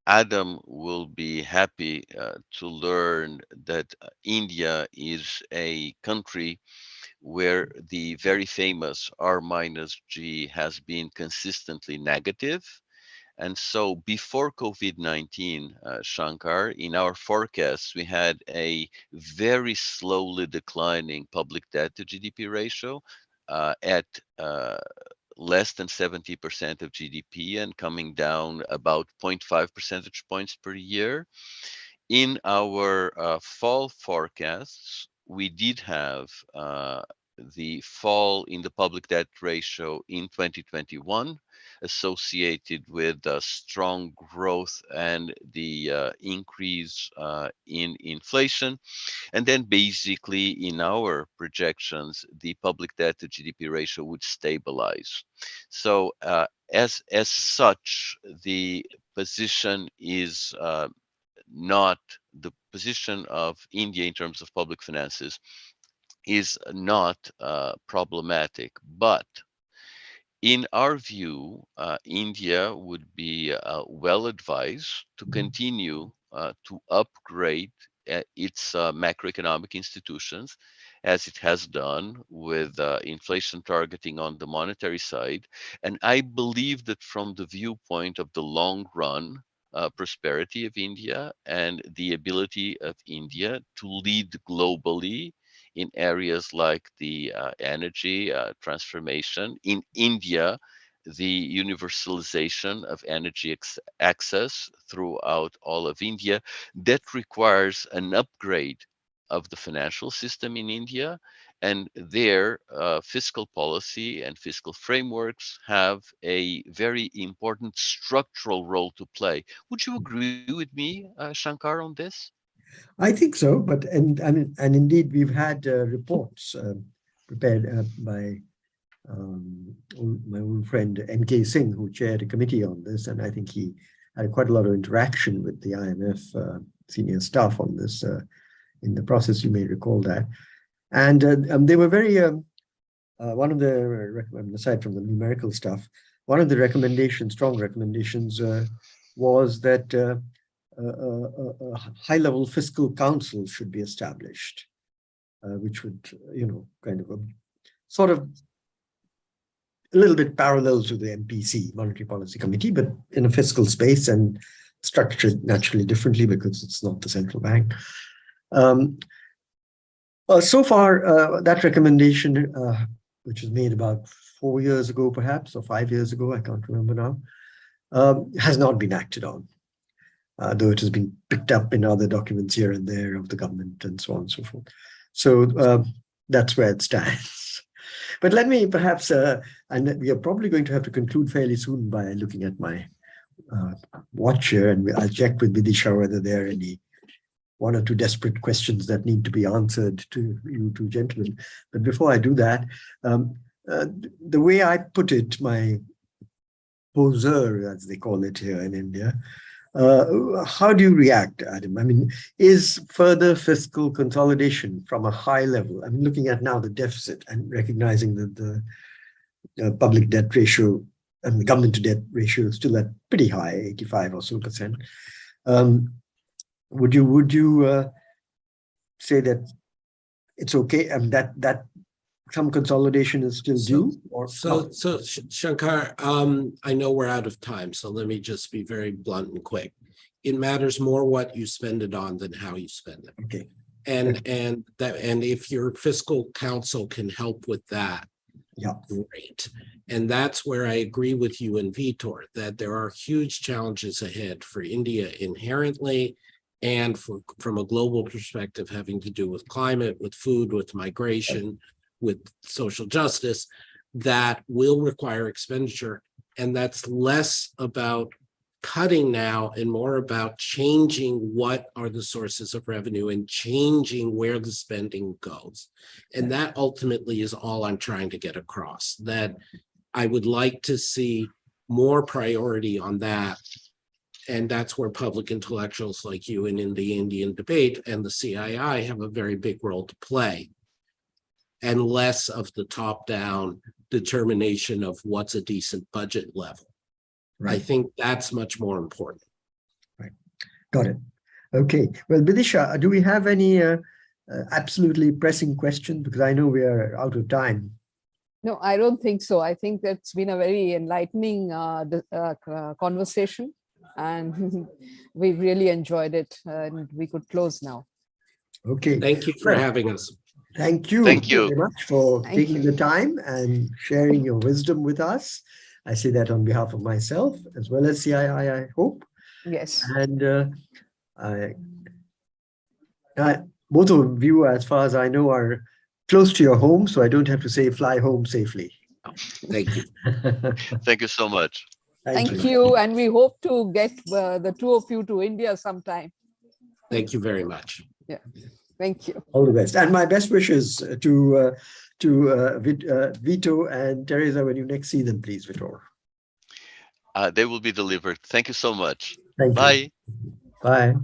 Adam will be happy to learn that India is a country where the very famous R minus G has been consistently negative, And so before COVID-19, Shankar, in our forecasts, we had a very slowly declining public debt to GDP ratio at less than 70% of GDP and coming down about 0.5 percentage points per year. In our fall forecasts, we did have the fall in the public debt ratio in 2021 associated with strong growth and the increase in inflation. And then basically in our projections, the public debt to GDP ratio would stabilize. So as such, the position is not the position of India in terms of public finances is not problematic. But in our view, India would be well advised to continue to upgrade its macroeconomic institutions, as it has done with inflation targeting on the monetary side. And I believe that from the viewpoint of the long run prosperity of India and the ability of India to lead globally in areas like the energy transformation. In India, the universalization of energy access throughout all of India, that requires an upgrade of the financial system in India. And their fiscal policy and fiscal frameworks have a very important structural role to play. Would you agree with me, Shankar, on this? I think so, but and indeed we've had reports prepared by my old friend N.K. Singh, who chaired a committee on this, and I think he had quite a lot of interaction with the IMF senior staff on this in the process. You may recall that, and they were very one of the, aside from the numerical stuff, one of the recommendations, strong recommendations, was that a high-level fiscal council should be established, which would, kind of sort of a little bit parallel to the MPC, Monetary Policy Committee, but in a fiscal space and structured naturally differently because it's not the central bank. So far, that recommendation, which was made about 4 years ago, perhaps, or 5 years ago, I can't remember now, has not been acted on. Though it has been picked up in other documents here and there of the government and so on and so forth. So that's where it stands. But let me perhaps, and we are probably going to have to conclude fairly soon by looking at my watch here, and I'll check with Vidisha whether there are any one or two desperate questions that need to be answered to you two gentlemen. But before I do that, the way I put it, my poser, as they call it here in India, how do you react, Adam? I mean, is further fiscal consolidation from a high level, I mean, looking at now the deficit and recognizing that the public debt ratio and the government to debt ratio is still at pretty high, 85 or so percent. Would you say that it's okay and that some consolidation is still due? Or so Shankar, I know we're out of time, so let me just be very blunt and quick. It matters more what you spend it on than how you spend it. Okay. And if your fiscal council can help with that, yeah, great. And that's where I agree with you and Vitor, that there are huge challenges ahead for India inherently, and from a global perspective, having to do with climate, with food, with migration, with social justice, that will require expenditure. And that's less about cutting now and more about changing what are the sources of revenue and changing where the spending goes. And that ultimately is all I'm trying to get across, that I would like to see more priority on that. And that's where public intellectuals like you and in the Indian debate and the CII have a very big role to play, and less of the top-down determination of what's a decent budget level. Right. I think that's much more important. Right. Got it. Okay. Well, Vidisha, do we have any absolutely pressing questions? Because I know we are out of time. No, I don't think so. I think that's been a very enlightening conversation, and we really enjoyed it, and we could close now. Okay. Thank you for having us. Thank you Thank you. very much for Thank taking you. the time and sharing your wisdom with us. I say that on behalf of myself as well as CII, I hope. Yes. And both of you, as far as I know, are close to your home, so I don't have to say fly home safely. Thank you. Thank you so much. Thank you. And we hope to get the two of you to India sometime. Thank you very much. Yeah. Thank you. All the best. And my best wishes to Vito and Teresa when you next see them, please, Vitor. They will be delivered. Thank you so much. Thank Bye. you. Bye.